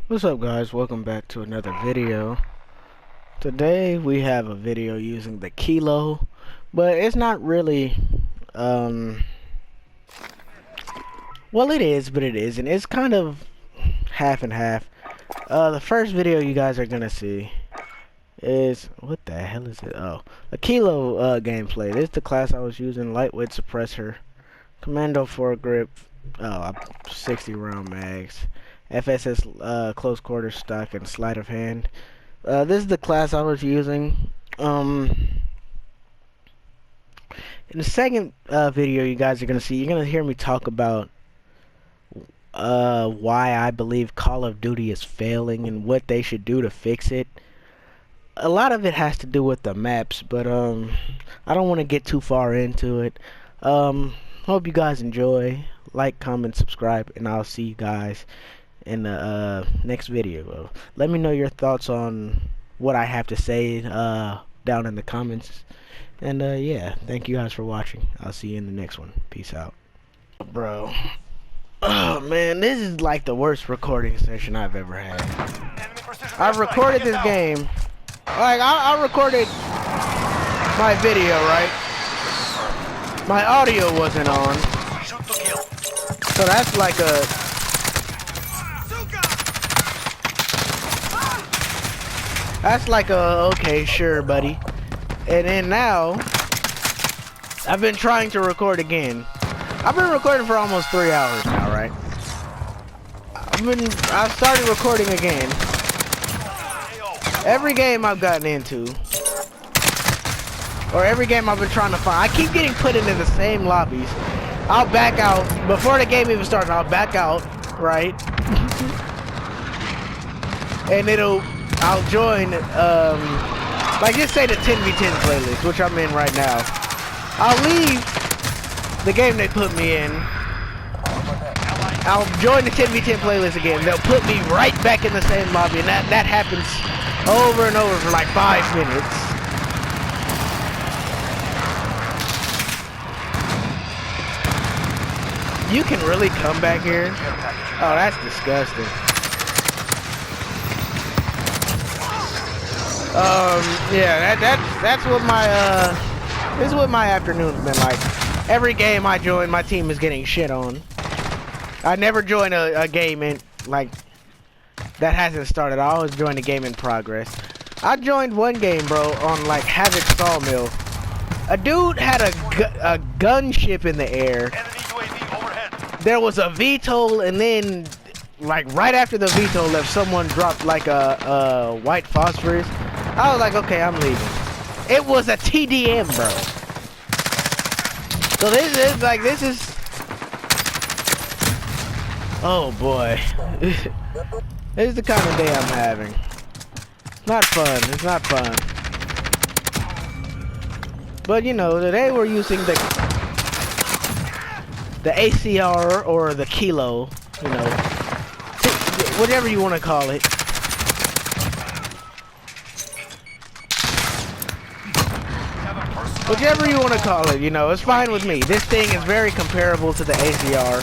What's up, guys? Welcome back to another video. Today we have a video using the Kilo, but it's not really well, it is, but it isn't. It's kind of half and half. The first video you guys are gonna see is, what the hell is it? Oh, a Kilo gameplay. This is the class I was using: lightweight suppressor, commando foregrip, 60 round mags, FSS close quarter stock, and sleight of hand. This is the class I was using. In the second video you guys are gonna see, you're gonna hear me talk about why I believe Call of Duty is failing and what they should do to fix it. A lot of it has to do with the maps, but I don't want to get too far into it. Hope you guys enjoy. Like, comment, subscribe, and I'll see you guys in the next video. Let me know your thoughts on what I have to say down in the comments. And yeah, thank you guys for watching. I'll see you in the next one. Peace out. Bro. Oh man, this is like the worst recording session I've ever had. I've recorded this game. Like, I recorded my video, right? My audio wasn't on. So that's like a... That's like a, okay, sure, buddy. And then now, I've been trying to record again. I've been recording for almost 3 hours now, right? I've started recording again. Every game I've gotten into, or every game I've been trying to find, I keep getting put into the same lobbies. I'll back out, before the game even starts, I'll back out, right? And I'll join, like, just say the 10v10 playlist, which I'm in right now. I'll leave the game they put me in. I'll join the 10v10 playlist again. They'll put me right back in the same lobby, and that happens over and over for like 5 minutes. You can really come back here? Oh, that's disgusting. Yeah, that's what my this is what my afternoon's been like. Every game I join, my team is getting shit on. I never join a game in, like, that hasn't started. I always join a game in progress. I joined one game, bro, on like Havoc Sawmill. A dude had a gunship in the air. There was a VTOL, and then, like, right after the VTOL left, someone dropped like a white phosphorus. I was like, okay, I'm leaving. It was a TDM, bro. So this is, oh boy. This is the kind of day I'm having. It's not fun. It's not fun. But you know, today we're using the ACR or the Kilo, you know, whatever you want to call it. Whichever you want to call it, you know, it's fine with me. This thing is very comparable to the ACR.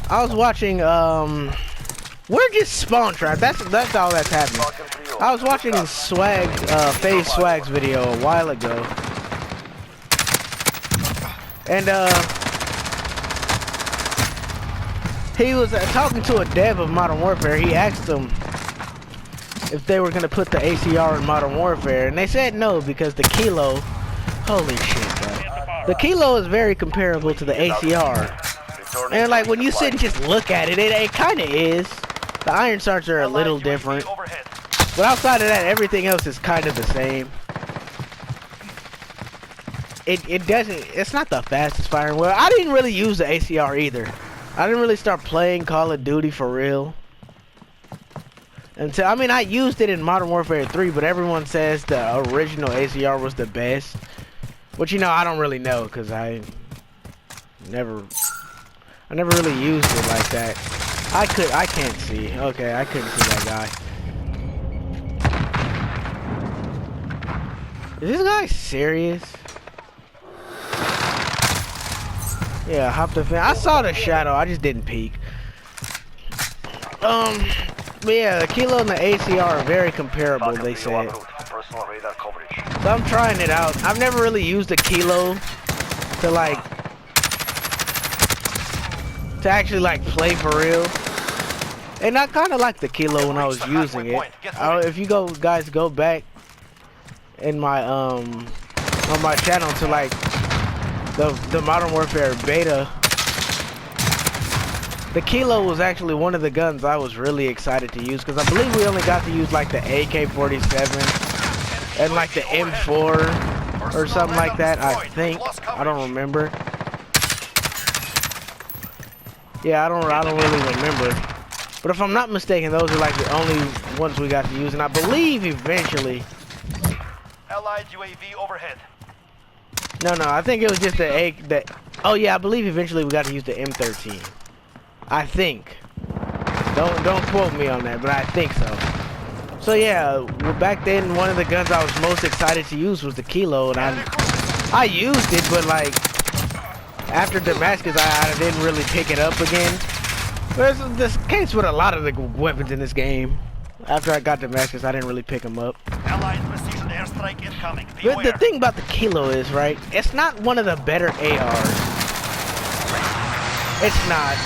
I was watching, we're just spawn trap. That's all that's happening. I was watching FaZe Swag's video a while ago. And, he was talking to a dev of Modern Warfare. He asked them if they were going to put the ACR in Modern Warfare. And they said no, because the Kilo... Holy shit, bro. The Kilo is very comparable to the ACR. And, like, when you sit and just look at it, it kind of is. The iron sights are a little different. But outside of that, everything else is kind of the same. It's not the fastest firing. Well, I didn't really use the ACR either. I didn't really start playing Call of Duty for real until, I mean, I used it in Modern Warfare 3, but everyone says the original ACR was the best. Which, you know, I don't really know, because I never really used it like that. I can't see. Okay, I couldn't see that guy. Is this guy serious? Yeah, hopped the fence. I saw the shadow. I just didn't peek. But yeah, the Kilo and the ACR are very comparable, they said. So I'm trying it out. I've never really used a Kilo to actually like play for real. And I kind of like the Kilo when I was using it. If you guys go back in my on my channel to like the Modern Warfare beta, the Kilo was actually one of the guns I was really excited to use, because I believe we only got to use like the AK-47 and like the M4 or something like that. I think, I don't remember. Yeah, I don't really remember. But if I'm not mistaken, those are like the only ones we got to use, and I believe eventually. Allied UAV overhead. No, I think it was just oh yeah, I believe eventually we got to use the M13. I think. Don't quote me on that, but I think so. So yeah, back then one of the guns I was most excited to use was the Kilo, and I used it, but like after Damascus, I didn't really pick it up again. But it's this case with a lot of the weapons in this game. After I got Damascus, I didn't really pick them up. Allied precision airstrike incoming. But the thing about the Kilo is, right, it's not one of the better ARs. It's not.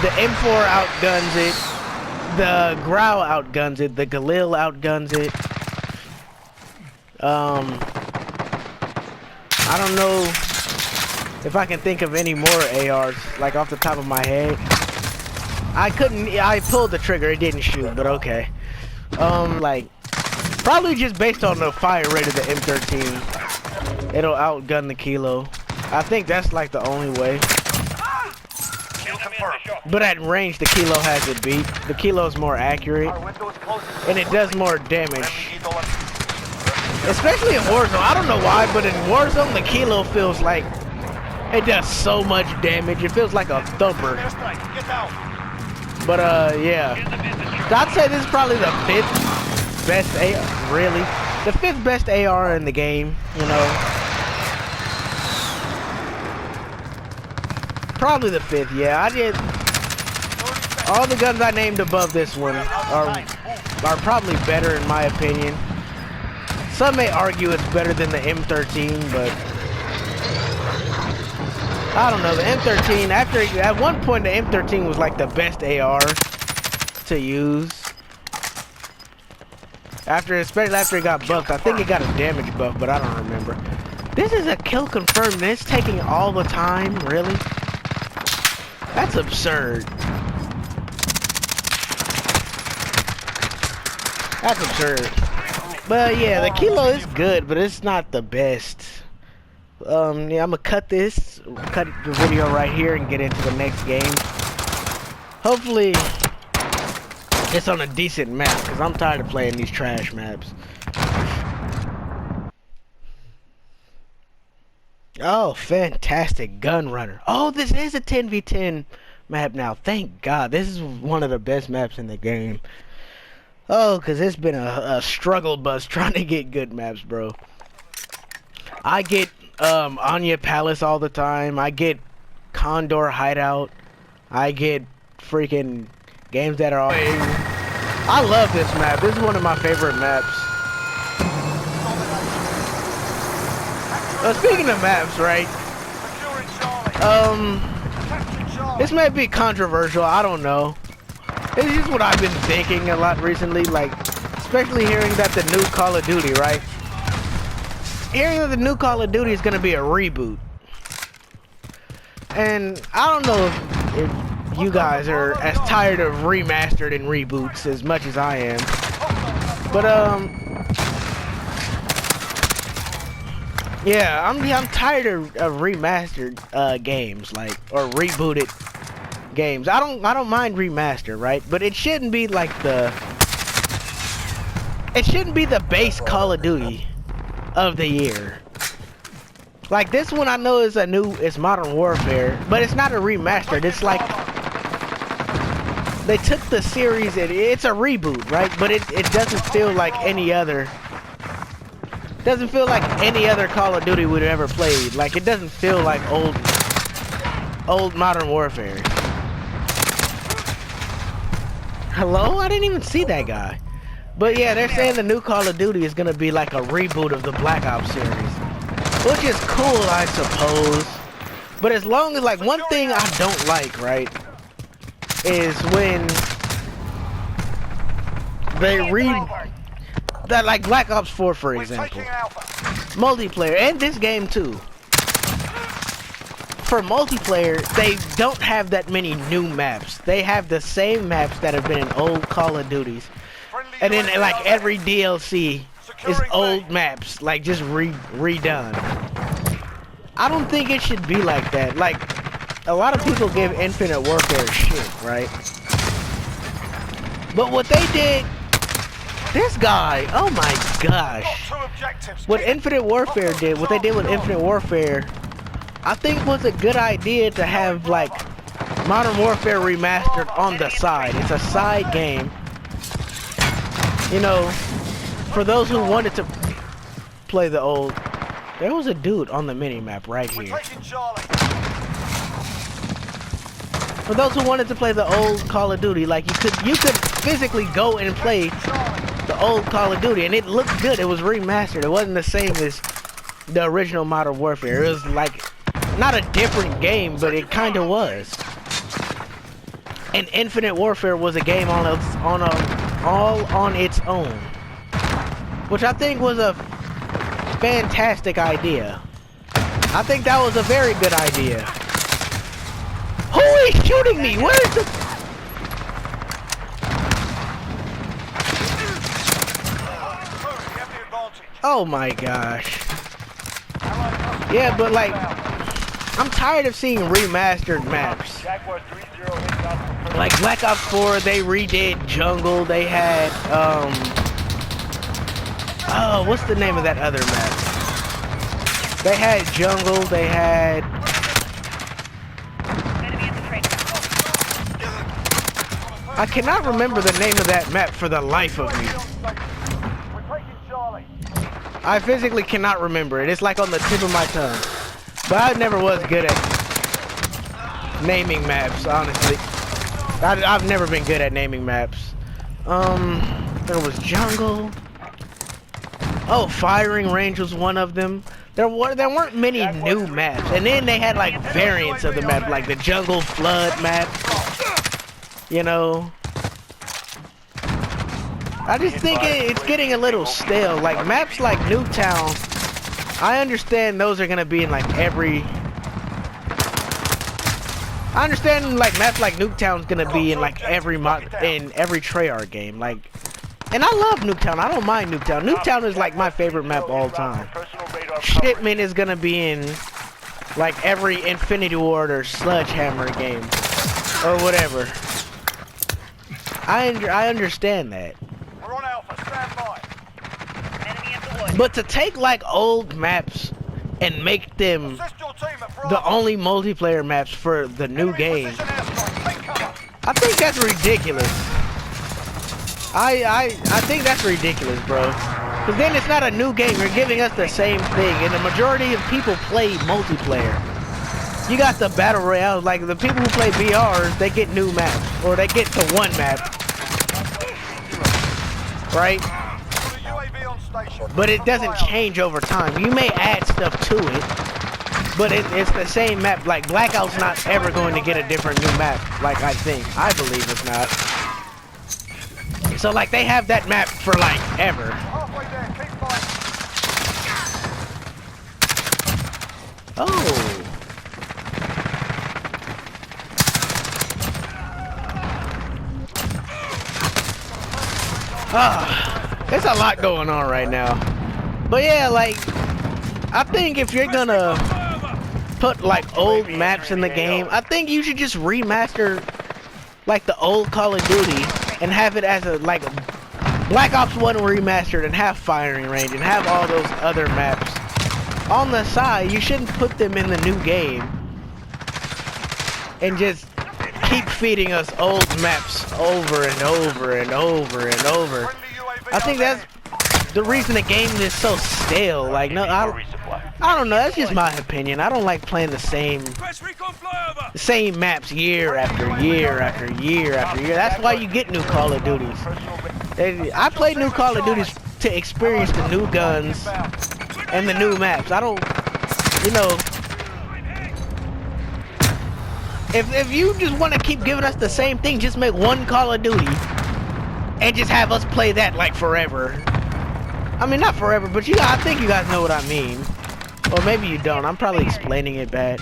The M4 outguns it. The Grau outguns it. The Galil outguns it. I don't know if I can think of any more ARs, like off the top of my head. I pulled the trigger, it didn't shoot, but okay. Like, probably just based on the fire rate of the M13, it'll outgun the Kilo. I think that's like the only way. But at range, the Kilo has it beat. The Kilo is more accurate, and it does more damage. Especially in Warzone. I don't know why, but in Warzone, the Kilo feels like it does so much damage. It feels like a thumper. But yeah, I'd say this is probably the 5th best AR. Really, the 5th best AR in the game. You know, probably the 5th. Yeah, I did. All the guns I named above this one are probably better in my opinion. Some may argue it's better than the M13, but I don't know. The M13, at one point the M13 was like the best AR to use. Especially after it got buffed. I think it got a damage buff, but I don't remember. This is a kill confirmed, and it's taking all the time, really? That's absurd. That's absurd. But yeah, the Kilo is good, but it's not the best. Yeah, I'm gonna cut the video right here and get into the next game. Hopefully it's on a decent map, because I'm tired of playing these trash maps. Oh, fantastic gun runner. Oh, this is a 10v10 map now. Thank God. This is one of the best maps in the game. Oh, because it's been a struggle bus trying to get good maps, bro. I get Anya Palace all the time. I get Condor Hideout. I get freaking games that are all... I love this map. This is one of my favorite maps. Speaking of maps, right? This may be controversial. I don't know. It's just what I've been thinking a lot recently, like, especially hearing that the new Call of Duty, right? Hearing that the new Call of Duty is going to be a reboot. And I don't know if you guys are as tired of remastered and reboots as much as I am. But, yeah, I'm tired of remastered games, like, or rebooted games. I don't mind remaster, right? But it shouldn't be like the base Call of Duty of the year. Like this one I know is it's Modern Warfare, but it's not a remastered. It's like they took the series and it's a reboot, right? But it doesn't feel like any other Call of Duty we've ever played. Like it doesn't feel like old Modern Warfare. Hello? I didn't even see that guy. But yeah, they're saying the new Call of Duty is gonna be like a reboot of the Black Ops series. Which is cool, I suppose. But as long as, like, one thing I don't like, right, is when they that, like Black Ops 4, for example, multiplayer, and this game too. For multiplayer, they don't have that many new maps. They have the same maps that have been in old Call of Duties, and then like every DLC is old maps, like just redone. I don't think it should be like that. Like, a lot of people give Infinite Warfare shit, right? But what they did, this guy, oh my gosh. What Infinite Warfare did, what they did with Infinite Warfare, I think was a good idea to have, like, Modern Warfare Remastered on the side. It's a side game. You know, for those who wanted to play the old, there was a dude on the mini-map right here. For those who wanted to play the old Call of Duty, like, you could physically go and play the old Call of Duty, and it looked good. It was remastered. It wasn't the same as the original Modern Warfare. It was like not a different game, but it kind of was. And Infinite Warfare was a game all on its own, which I think was a fantastic idea. I think that was a very good idea. Who is shooting me? Where is the... Oh my gosh. Yeah, but like, I'm tired of seeing remastered maps. Like Black Ops 4, they redid Jungle. They had, oh, what's the name of that other map? They had Jungle, they had... I cannot remember the name of that map for the life of me. I physically cannot remember it. It's like on the tip of my tongue. But I never was good at naming maps, honestly. I've never been good at naming maps. There was Jungle. Oh, Firing Range was one of them. There weren't many new maps. And then they had like variants of the map, like the Jungle Flood map. You know, I just think it's getting a little stale. Like maps like Nuketown, I understand those are gonna be in like every. I understand like maps like Nuketown's gonna be in like every Treyarch game. Like, and I love Nuketown. I don't mind Nuketown. Nuketown is like my favorite map all time. Shipment is gonna be in like every Infinity Ward or Sledgehammer game or whatever. I understand that. We're on Alpha, stand by. But to take like old maps and make them the only multiplayer maps for the new game, I think that's ridiculous. I think that's ridiculous, bro. Because then it's not a new game. You're giving us the same thing, and the majority of people play multiplayer. You got the battle royale, like the people who play BRs, they get new maps, or they get the one map, right? But it doesn't change over time. You may add stuff to it, but it's the same map. Like Blackout's not ever going to get a different new map. Like I believe it's not. So like they have that map for like ever. Oh. There's a lot going on right now. But yeah, like, I think if you're gonna put like old maps in the game, I think you should just remaster like the old Call of Duty and have it as a like Black Ops 1 remastered and have Firing Range and have all those other maps on the side. You shouldn't put them in the new game and just keep feeding us old maps over and over and over and over. I think that's the reason the game is so stale. Like, no, I don't know. That's just my opinion. I don't like playing the Request recon flyover. same maps year after year after year after year. That's why you get new Call of Duties. I play new Call of Duties to experience the new guns and the new maps. I don't, you know, if you just want to keep giving us the same thing, just make one Call of Duty and just have us play that like forever. I mean, not forever, but I think you guys know what I mean. Or maybe you don't. I'm probably explaining it bad.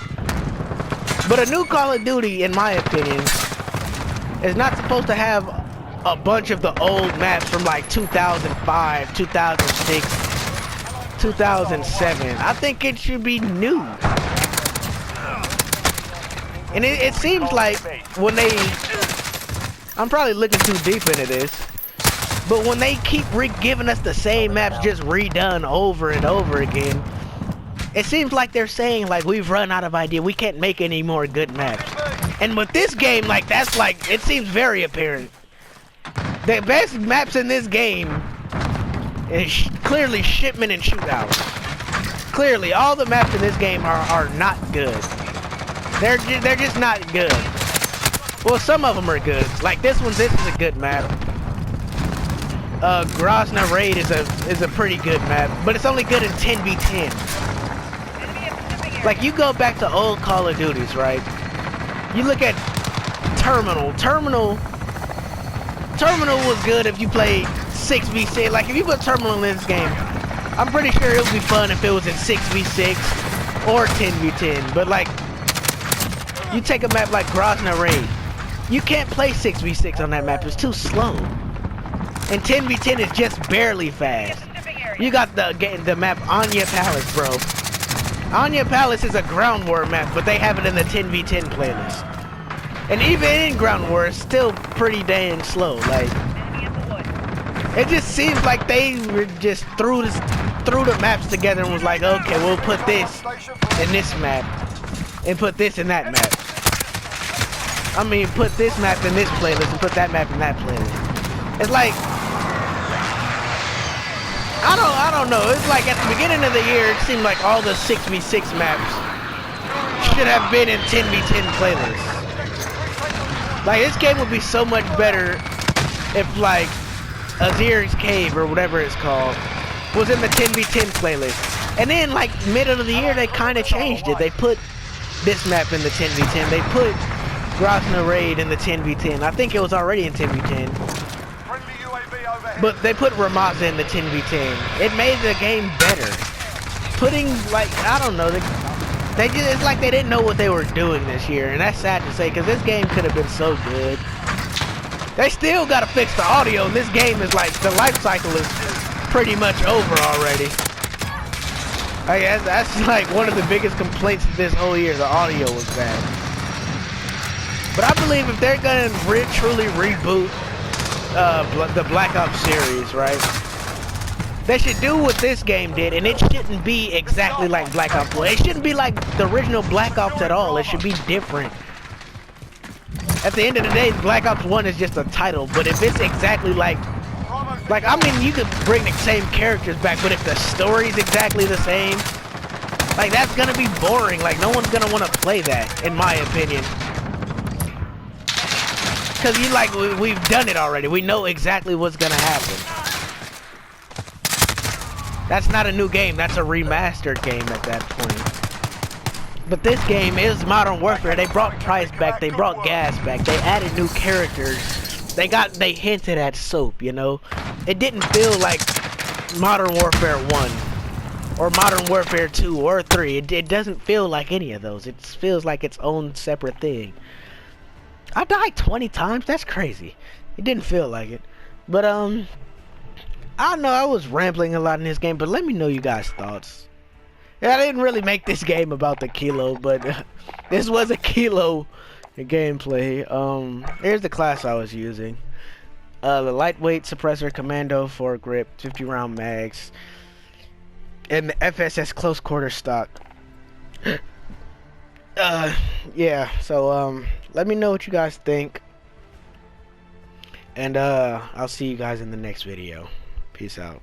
But a new Call of Duty, in my opinion, is not supposed to have a bunch of the old maps from like 2005, 2006, 2007. I think it should be new. And it seems like when they... I'm probably looking too deep into this. But when they keep giving us the same maps just redone over and over again, it seems like they're saying like we've run out of idea. We can't make any more good maps. And with this game, like that's like, it seems very apparent. The best maps in this game is clearly Shipment and Shootout. Clearly, all the maps in this game are not good. They're just not good. Well, some of them are good. Like this is a good map. Grozna Raid is a pretty good map, but it's only good in 10v10. Like you go back to old Call of Duties, right? You look at Terminal. Terminal was good if you played 6v6. Like if you put Terminal in this game, I'm pretty sure it would be fun if it was in 6v6 or 10v10. But like, you take a map like Grozna Raid, you can't play 6v6 on that map. It's too slow. And 10v10 is just barely fast. You got the map Anya Palace, bro. Anya Palace is a ground war map, but they have it in the 10v10 playlist. And even in ground war, it's still pretty dang slow. Like, it just seems like they were just threw the maps together and was like, okay, we'll put this in this map and put this in that map. I mean, put this map in this playlist and put that map in that playlist. It's like, I don't know. It's like at the beginning of the year, it seemed like all the 6v6 maps should have been in 10v10 playlists. Like, this game would be so much better if, like, Azir's Cave or whatever it's called was in the 10v10 playlist. And then, like, middle of the year, they kind of changed it. They put this map in the 10v10. They put Grozna Raid in the 10v10. I think it was already in 10v10. But they put Ramazza in the 10v10. It made the game better. Putting, like, I don't know, it's like they didn't know what they were doing this year. And that's sad to say, because this game could have been so good. They still got to fix the audio. And this game is like, the life cycle is pretty much over already. I guess that's like one of the biggest complaints of this whole year. The audio was bad. But I believe if they're going to truly reboot the Black Ops series, right? They should do what this game did, and it shouldn't be exactly like Black Ops 1. It shouldn't be like the original Black Ops at all. It should be different. At the end of the day, Black Ops 1 is just a title, but if it's exactly like, I mean, you could bring the same characters back, but if the story's exactly the same, like, that's gonna be boring. Like, no one's gonna want to play that, in my opinion. Because we've done it already. We know exactly what's gonna happen. That's not a new game. That's a remastered game at that point. But this game is Modern Warfare. They brought Price back. They brought Gas back. They added new characters. They hinted at Soap, you know? It didn't feel like Modern Warfare 1 or Modern Warfare 2 or 3. It doesn't feel like any of those. It feels like its own separate thing. I died 20 times? That's crazy. It didn't feel like it. But, I don't know, I was rambling a lot in this game, but let me know you guys' thoughts. Yeah, I didn't really make this game about the Kilo, but this was a Kilo gameplay. Here's the class I was using. The lightweight suppressor, commando, foregrip, 50 round mags, and the FSS close quarter stock. Yeah, so, let me know what you guys think. And, I'll see you guys in the next video. Peace out.